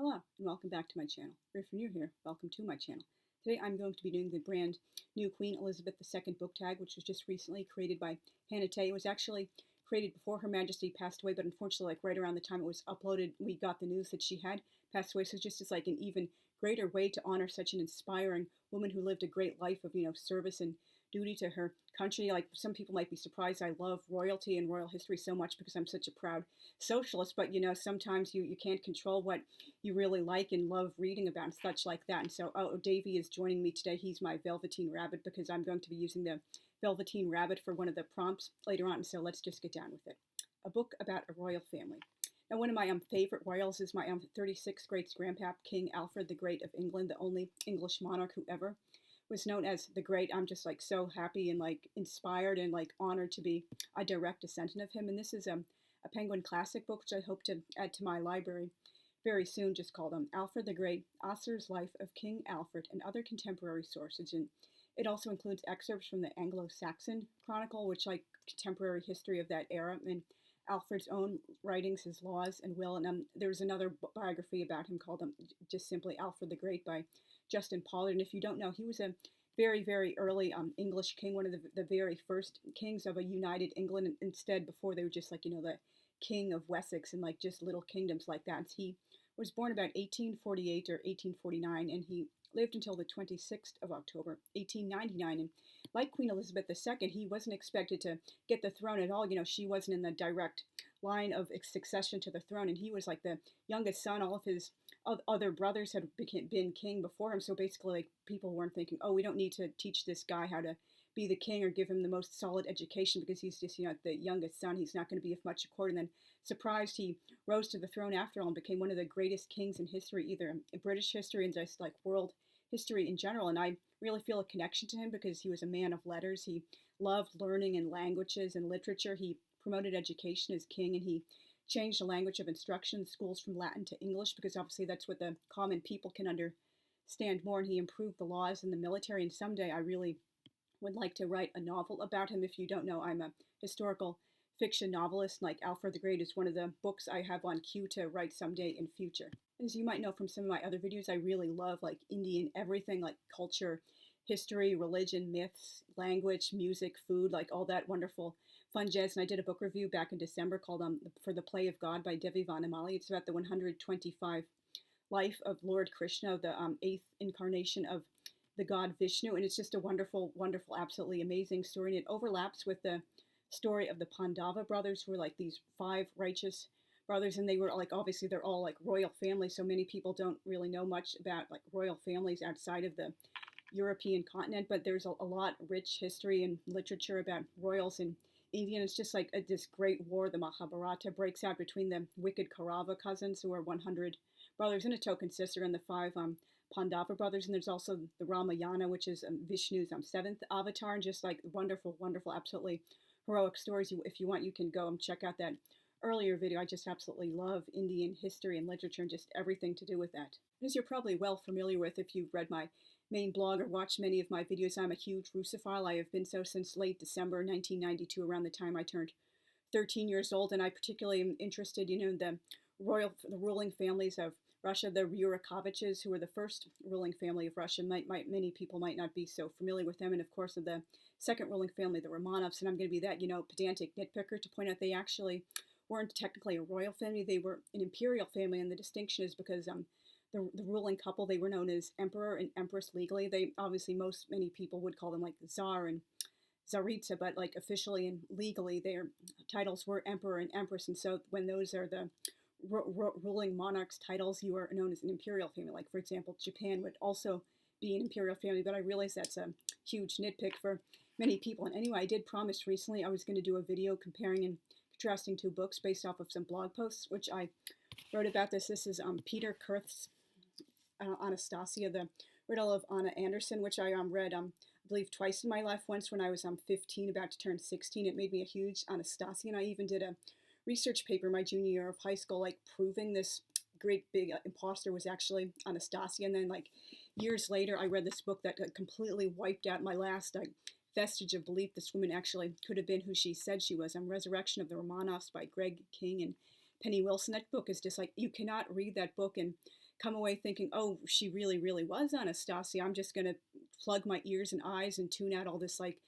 Hello and welcome back to my channel. If you're new here, welcome to my channel. Today I'm going to be doing the brand new Queen Elizabeth II book tag, which was just recently created by Hannah. It was actually created before Her Majesty passed away, but unfortunately, like right around the time it was uploaded, we got the news that she had passed away. So just as like an even greater way to honor such an inspiring woman who lived a great life of, service and duty to her country. Like some people might be surprised, I love royalty and royal history so much because I'm such a proud socialist, but sometimes you can't control what you really like and love reading about and such like that. And so, Davy is joining me today. He's my Velveteen Rabbit because I'm going to be using the Velveteen Rabbit for one of the prompts later on. So let's just get down with it. A book about a royal family. Now, one of my favorite royals is my 36th great-grandpap, King Alfred the Great of England, the only English monarch who ever was known as the Great. I'm just like so happy and like inspired and like honored to be a direct descendant of him. And this is a Penguin Classic book, which I hope to add to my library very soon, just called Alfred the Great, Author's Life of King Alfred and Other Contemporary Sources. And it also includes excerpts from the Anglo-Saxon Chronicle, which like contemporary history of that era, and Alfred's own writings, his laws and will. And there's another biography about him called just simply Alfred the Great by Justin Pollard. And if you don't know, he was a very, very early English king, one of the very first kings of a united England. Instead, before they were just like, the king of Wessex and like just little kingdoms like that. And he was born about 1848 or 1849, and he lived until the 26th of October, 1899. And like Queen Elizabeth II, he wasn't expected to get the throne at all. She wasn't in the direct line of succession to the throne, and he was like the youngest son. All of his other brothers had been king before him, so basically like people weren't thinking, oh, we don't need to teach this guy how to be the king or give him the most solid education because he's just the youngest son. He's not going to be of much accord. And then surprised, he rose to the throne after all and became one of the greatest kings in history, either in British history and just like world history in general. And I really feel a connection to him because he was a man of letters. He loved learning and languages and literature. He promoted education as king, and he changed the language of instruction in schools from Latin to English because obviously that's what the common people can understand more. And he improved the laws in the military. And someday I really would like to write a novel about him. If you don't know, I'm a historical fiction novelist. Like Alfred the Great is one of the books I have on queue to write someday in future. As you might know from some of my other videos, I really love like Indian everything, like culture, history, religion, myths, language, music, food, like all that wonderful fun jazz. And I did a book review back in December called For the Play of God by Davy It's about the 125 life of Lord Krishna, the 8th incarnation of the god Vishnu. And it's just a wonderful, wonderful, absolutely amazing story. And it overlaps with the story of the Pandava brothers, who were like these 5 righteous brothers, and they were like, obviously they're all like royal families, so many people don't really know much about like royal families outside of the European continent, but there's a lot rich history and literature about royals in India. And it's just like this great war, the Mahabharata, breaks out between the wicked Kaurava cousins, who are 100 brothers and a token sister, and the 5 Pandava brothers. And there's also the Ramayana, which is Vishnu's 7th avatar, and just like wonderful, wonderful, absolutely heroic stories. If you want, you can go and check out that earlier video. I just absolutely love Indian history and literature and just everything to do with that. As you're probably well familiar with if you've read my main blog or watched many of my videos, I'm a huge Russophile. I have been so since late December 1992, around the time I turned 13 years old, and I particularly am interested, in the ruling families of Russia, the Rurikoviches, who were the first ruling family of Russia. Many people might not be so familiar with them, and of course of the second ruling family, the Romanovs. And I'm going to be that, pedantic nitpicker to point out they actually weren't technically a royal family. They were an imperial family, and the distinction is because the ruling couple, they were known as emperor and empress legally. They obviously, many people would call them like Tsar and Tsaritsa, but like officially and legally their titles were emperor and empress. And so when those are the ruling monarch's titles, you are known as an imperial family. Like, for example, Japan would also be an imperial family, but I realize that's a huge nitpick for many people. And anyway, I did promise recently I was going to do a video comparing and contrasting 2 books based off of some blog posts, which I wrote about this. This is Peter Kurth's Anastasia, the Riddle of Anna Anderson, which I read, I believe, twice in my life. Once when I was 15, about to turn 16. It made me a huge Anastasia, and I even did a research paper my junior year of high school, like proving this great big imposter was actually Anastasia. And then like years later, I read this book that completely wiped out my last vestige of belief this woman actually could have been who she said she was. Resurrection of the Romanovs by Greg King and Penny Wilson. That book is just like, you cannot read that book and come away thinking, oh, she really, really was Anastasia. I'm just going to plug my ears and eyes and tune out all this like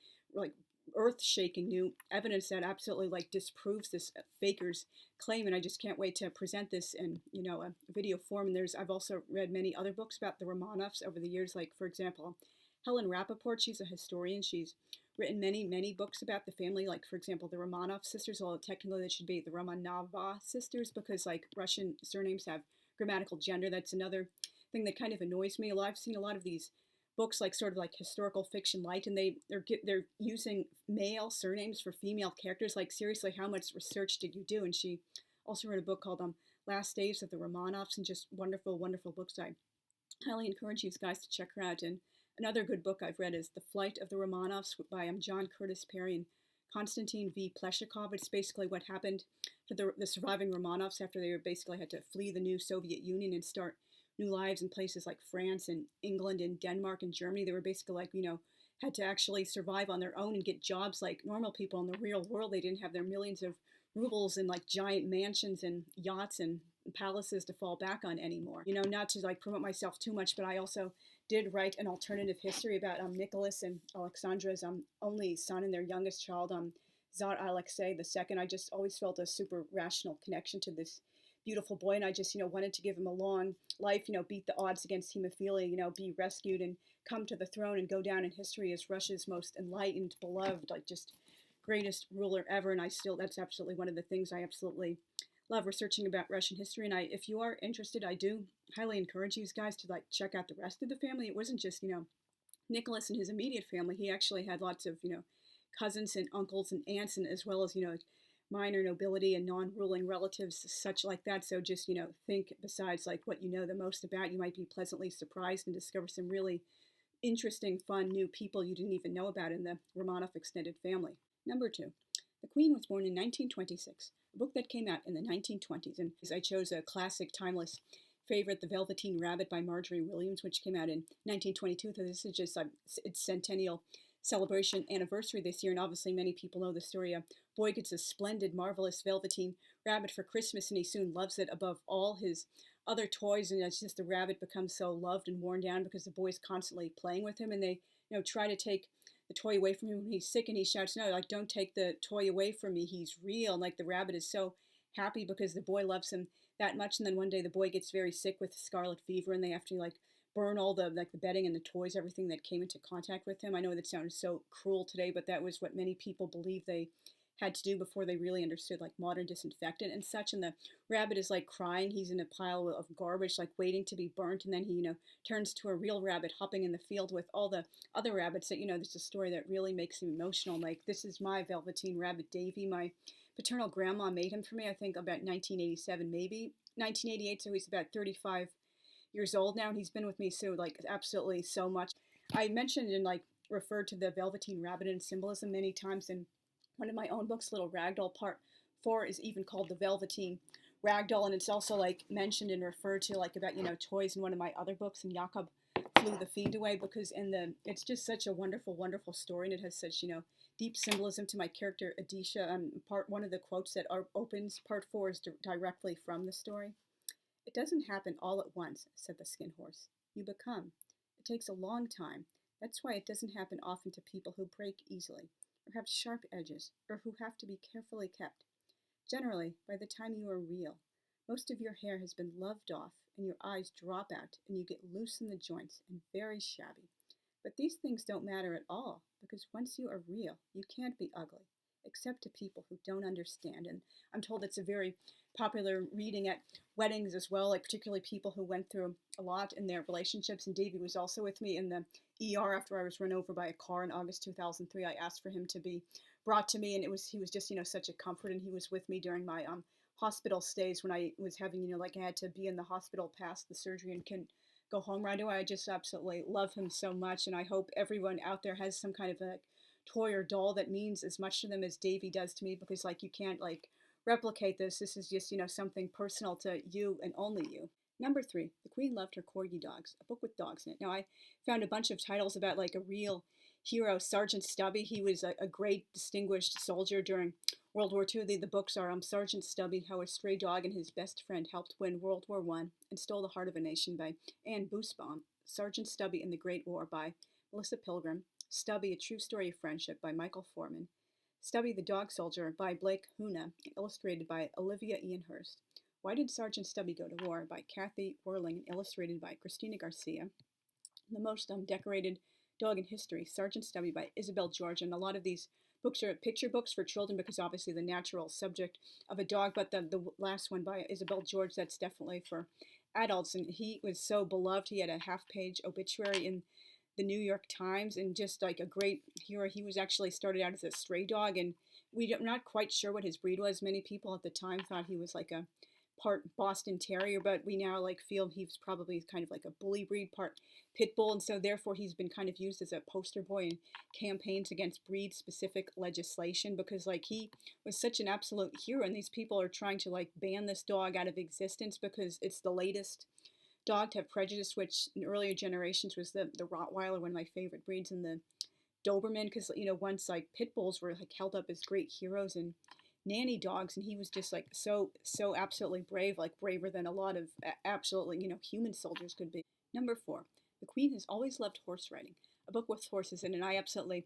earth-shaking new evidence that absolutely like disproves this faker's claim. And I just can't wait to present this in a video form. And I've also read many other books about the Romanovs over the years. Like, for example, Helen Rappaport, she's a historian. She's written many books about the family, like, for example, the Romanov sisters, although technically they should be the Romanova sisters, because like Russian surnames have grammatical gender. That's another thing that kind of annoys me. I've seen a lot of these books, like sort of like historical fiction light, and they're using male surnames for female characters. Like, seriously, how much research did you do? And she also wrote a book called Last Days of the Romanovs, and just wonderful books. I highly encourage you guys to check her out. And another good book I've read is The Flight of the Romanovs by John Curtis Perry and Konstantin V. Pleshikov. It's basically what happened to the surviving Romanovs after they basically had to flee the new Soviet Union and start new lives in places like France and England and Denmark and Germany. They were basically like, had to actually survive on their own and get jobs like normal people in the real world. They didn't have their millions of rubles and like giant mansions and yachts and palaces to fall back on anymore. Not to like promote myself too much, but I also did write an alternative history about Nicholas and Alexandra's only son and their youngest child, Tsar Alexei II. I just always felt a super rational connection to this beautiful boy, and I just wanted to give him a long life, beat the odds against hemophilia, be rescued and come to the throne and go down in history as Russia's most enlightened, beloved, like just greatest ruler ever. And that's absolutely one of the things I absolutely love researching about Russian history. And if you are interested, I do highly encourage you guys to like check out the rest of the family. It wasn't just Nicholas and his immediate family. He actually had lots of cousins and uncles and aunts, and as well as minor nobility and non-ruling relatives, such like that. So just think, besides like what the most about, you might be pleasantly surprised and discover some really interesting, fun, new people you didn't even know about in the Romanov extended family. Number 2, the Queen was born in 1926, a book that came out in the 1920s, and I chose a classic, timeless favorite, The Velveteen Rabbit by Marjorie Williams, which came out in 1922. So this is just its centennial celebration anniversary this year, and obviously many people know the story. A boy gets a splendid, marvelous velveteen rabbit for Christmas, and he soon loves it above all his other toys, and it's just the rabbit becomes so loved and worn down because the boy's constantly playing with him, and they try to take the toy away from him when he's sick, and he shouts, no, like, don't take the toy away from me, he's real. And like the rabbit is so happy because the boy loves him that much. And then one day the boy gets very sick with scarlet fever, and they have to like burn all the bedding and the toys, everything that came into contact with him. I know that sounds so cruel today, but that was what many people believe they had to do before they really understood like modern disinfectant and such. And the rabbit is like crying. He's in a pile of garbage, like waiting to be burnt. And then he, turns to a real rabbit hopping in the field with all the other rabbits. That, there's a story that really makes him emotional. Like, this is my Velveteen Rabbit, Davy. My paternal grandma made him for me, I think about 1987, maybe 1988. So he's about 35 years old now, and he's been with me so like absolutely so much. I mentioned and like referred to the Velveteen Rabbit and symbolism many times in one of my own books, Little Ragdoll. Part 4 is even called the Velveteen Ragdoll, and it's also like mentioned and referred to like about toys in one of my other books, and Jakob Flew the Fiend Away, because it's just such a wonderful story, and it has such deep symbolism to my character Adisha. One of the quotes that opens part 4 is directly from the story. It doesn't happen all at once, said the skin horse. You become. It takes a long time. That's why it doesn't happen often to people who break easily, or have sharp edges, or who have to be carefully kept. Generally, by the time you are real, most of your hair has been loved off, and your eyes drop out, and you get loose in the joints and very shabby. But these things don't matter at all, because once you are real, you can't be ugly, except to people who don't understand. And I'm told it's a very popular reading at weddings as well, like particularly people who went through a lot in their relationships. And Davy was also with me in the ER after I was run over by a car in August 2003. I asked for him to be brought to me, and he was just such a comfort, and he was with me during my hospital stays when I was having like I had to be in the hospital past the surgery and couldn't go home right away. I just absolutely love him so much, and I hope everyone out there has some kind of a toy or doll that means as much to them as Davy does to me, because like you can't like replicate this. This is just something personal to you and only you. Number 3, The Queen Loved Her Corgi Dogs, a book with dogs in it. Now I found a bunch of titles about like a real hero, Sgt Stubby. He was a great distinguished soldier during World War II. The books are Sgt Stubby, How a Stray Dog and His Best Friend Helped Win World War I and Stole the Heart of a Nation by Anne Busebaum, Sergeant Stubby in the Great War by Melissa Pilgrim, Stubby, A True Story of Friendship by Michael Foreman, Stubby the Dog Soldier by Blake Huna, illustrated by Olivia Ian Hurst, Why Did Sergeant Stubby Go to War by Kathy Whirling, illustrated by Christina Garcia, The Most Decorated Dog in History, Sergeant Stubby by Isabel George, and a lot of these books are picture books for children because obviously the natural subject of a dog, but the last one by Isabel George, that's definitely for adults, and he was so beloved. He had a half-page obituary in the New York Times, and just like a great hero. He was actually started out as a stray dog, and we're not quite sure what his breed was. Many people at the time thought he was like a part Boston Terrier, but we now like feel he's probably kind of like a bully breed, part pit bull, and so therefore he's been kind of used as a poster boy in campaigns against breed specific legislation, because like he was such an absolute hero, and these people are trying to like ban this dog out of existence because it's the latest dog to have prejudice, which in earlier generations was the Rottweiler, one of my favorite breeds, and the Doberman, because once like pit bulls were like held up as great heroes and nanny dogs, and he was just like so absolutely brave, like braver than a lot of absolutely human soldiers could be. Number 4, The Queen Has Always Loved Horse Riding, a book with horses in it, and I absolutely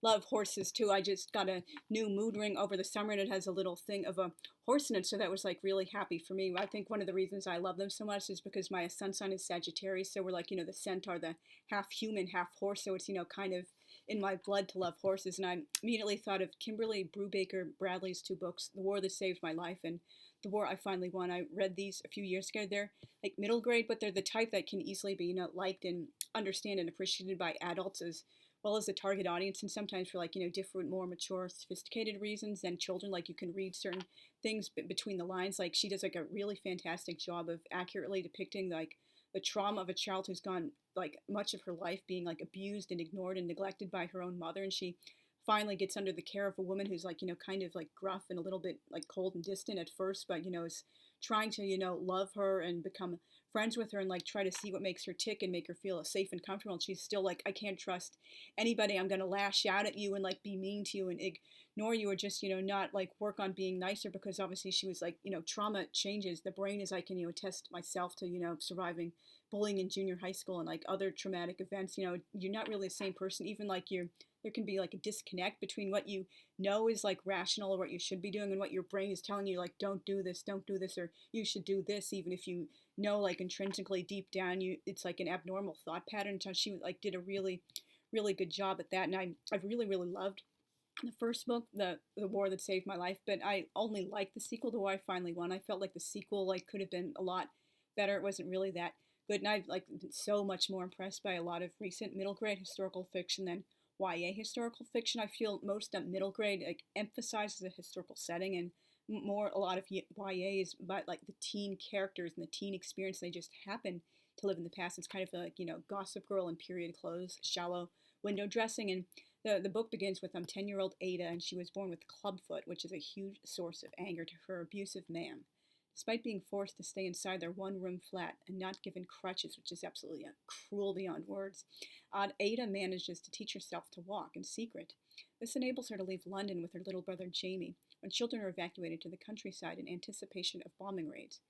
love horses too. I just got a new mood ring over the summer, and it has a little thing of a horse in it, so that was like really happy for me. I think one of the reasons I love them so much is because my sun sign is Sagittarius, so we're like the centaur, the half human half horse, so it's kind of in my blood to love horses. And I immediately thought of Kimberly Brubaker Bradley's 2 books, The War That Saved My Life and The War I Finally Won. I read these a few years ago. They're like middle grade, but they're the type that can easily be liked and understood and appreciated by adults as well as the target audience, and sometimes for like different, more mature, sophisticated reasons than children. Like you can read certain things between the lines. Like she does like a really fantastic job of accurately depicting like the trauma of a child who's gone like much of her life being like abused and ignored and neglected by her own mother, and she finally gets under the care of a woman who's like kind of like gruff and a little bit like cold and distant at first, but is trying to love her and become friends with her and like try to see what makes her tick and make her feel safe and comfortable. And she's still like, I can't trust anybody. I'm gonna lash out at you and like be mean to you and ignore you, or just not like work on being nicer, because obviously she was like trauma changes the brain, as I can attest myself to surviving bullying in junior high school and like other traumatic events. You're not really the same person. Even like there can be like a disconnect between what you know is like rational or what you should be doing and what your brain is telling you, like don't do this, or you should do this, even if you know like intrinsically deep down it's like an abnormal thought pattern. So she like did a really good job at that, and I've really loved the first book, the War That Saved My Life, but I only liked the sequel, The War I Finally Won. I felt like the sequel like could have been a lot better. It wasn't really that good, and I've like been so much more impressed by a lot of recent middle grade historical fiction than YA historical fiction. I feel most middle grade like emphasizes the historical setting, and more a lot of YA is about like the teen characters and the teen experience. They just happen to live in the past. It's kind of like Gossip Girl and period clothes, shallow window dressing. And the book begins with 10-year-old Ada, and she was born with clubfoot, which is a huge source of anger to her abusive man. Despite being forced to stay inside their one-room flat and not given crutches, which is absolutely cruel beyond words, Ada manages to teach herself to walk in secret. This enables her to leave London with her little brother Jamie when children are evacuated to the countryside in anticipation of bombing raids.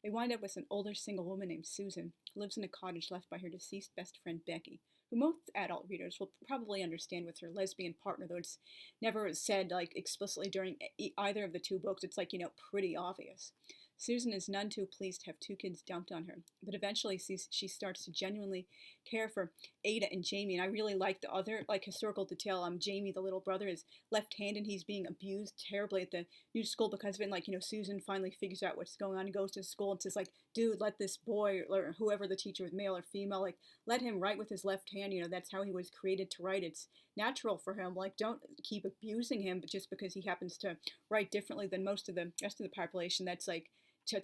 They wind up with an older single woman named Susan, who lives in a cottage left by her deceased best friend Becky, who most adult readers will probably understand with her lesbian partner, though it's never said like explicitly during either of the 2 books. It's like pretty obvious. Susan is none too pleased to have 2 kids dumped on her, but eventually she starts to genuinely care for Ada and Jamie. And I really like the other like historical detail. Jamie, the little brother, is left-handed. He's being abused terribly at the new school because of it. And, like Susan finally figures out what's going on and goes to school and says like, dude, let this boy, or whoever the teacher was, male or female, like let him write with his left hand. That's how he was created to write. It's natural for him. Like don't keep abusing him, but just because he happens to write differently than most of the rest of the population, that's like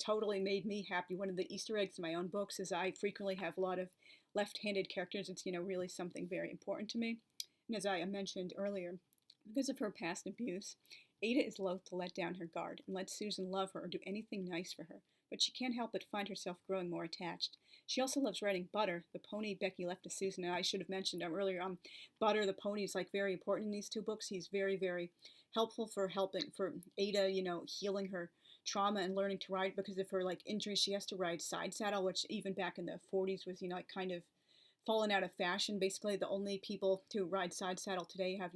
totally made me happy. One of the Easter eggs in my own books is I frequently have a lot of left-handed characters. It's really something very important to me. And as I mentioned earlier, because of her past abuse, Ada is loath to let down her guard and let Susan love her or do anything nice for her. but she can't help but find herself growing more attached. She also loves riding Butter, the pony Becky left to Susan, and I should have mentioned earlier, Butter, the pony, is like very important in these two books. He's very, very helpful for Ada, healing her trauma and learning to ride because of her like injury. She has to ride side saddle, which even back in the 40s was, kind of fallen out of fashion. Basically, the only people to ride side saddle today have,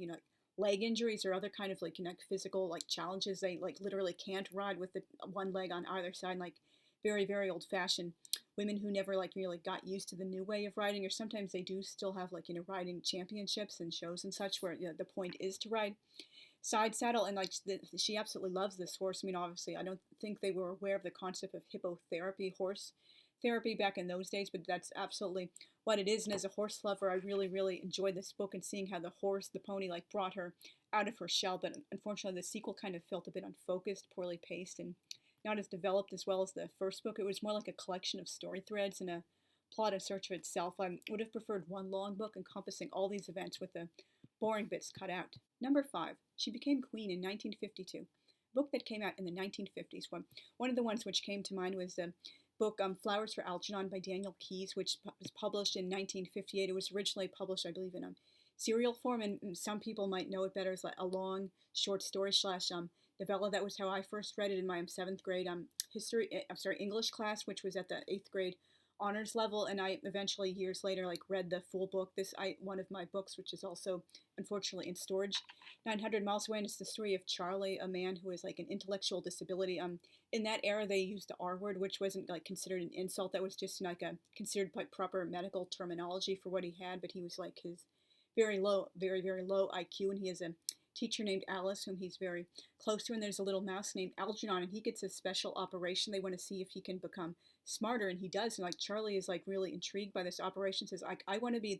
leg injuries or other kind of like, physical like challenges. They like literally can't ride with the one leg on either side, like very, very old fashioned women who never like really got used to the new way of riding, or sometimes they do still have like, riding championships and shows and such where the point is to ride side saddle. And like she absolutely loves this horse. I mean, obviously I don't think they were aware of the concept of hippotherapy, horse therapy back in those days, but that's absolutely what it is. And as a horse lover, I really, really enjoyed this book and seeing how the pony like brought her out of her shell. But unfortunately the sequel kind of felt a bit unfocused, poorly paced, and not as developed as well as the first book. It was more like a collection of story threads and a plot in search of itself. I would have preferred one long book encompassing all these events with the boring bits cut out. Number 5. She became queen in 1952. A book that came out in the 1950s. One of the ones which came to mind was the book Flowers for Algernon by Daniel Keyes, which was published in 1958. It was originally published, I believe, in serial form, and some people might know it better as like a long short story / novella. That was how I first read it in my 7th grade English class, which was at the 8th grade honors level, and I eventually years later like read the full book. One of my books, which is also unfortunately in storage, 900 Miles Away, and it's the story of Charlie, a man who has like an intellectual disability. In that era they used the R word, which wasn't like considered an insult. That was just like considered like proper medical terminology for what he had. But he was like his very low IQ, and he has a teacher named Alice whom he's very close to, and there's a little mouse named Algernon, and he gets a special operation. They want to see if he can become smarter, and he does. And like Charlie is like really intrigued by this operation, says I want to be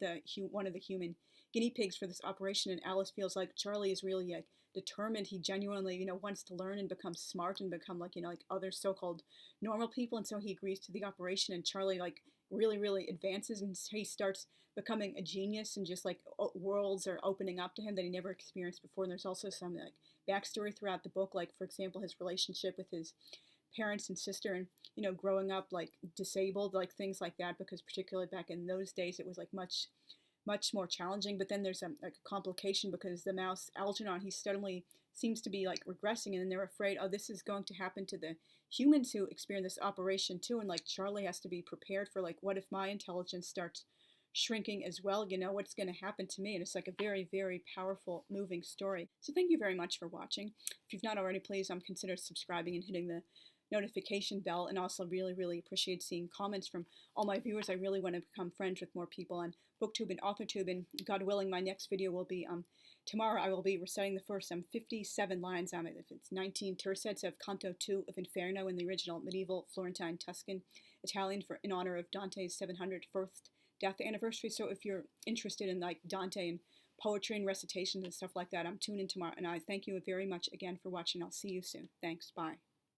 one of the human guinea pigs for this operation. And Alice feels like Charlie is really like determined. He genuinely wants to learn and become smart and become like like other so-called normal people, and so he agrees to the operation. And Charlie like really advances, and he starts becoming a genius, and just like worlds are opening up to him that he never experienced before. And there's also some like backstory throughout the book, like for example his relationship with his parents and sister, and growing up like disabled, like things like that, because particularly back in those days it was like much more challenging. But then there's like a complication because the mouse Algernon, he suddenly seems to be like regressing, and then they're afraid, oh, this is going to happen to the humans who experience this operation too. And like Charlie has to be prepared for like, what if my intelligence starts shrinking as well? What's going to happen to me? And it's like a very, very powerful, moving story. So thank you very much for watching. If you've not already, please consider subscribing and hitting the notification bell, and also really appreciate seeing comments from all my viewers. I really want to become friends with more people on BookTube and AuthorTube, and God willing, my next video will be tomorrow. I will be reciting the first 57 lines, if it's 19 tercets of Canto 2 of Inferno in the original medieval Florentine Tuscan Italian in honor of Dante's 701st death anniversary. So if you're interested in like Dante and poetry and recitations and stuff like that, tune in tomorrow. And I thank you very much again for watching. I'll see you soon. Thanks. Bye.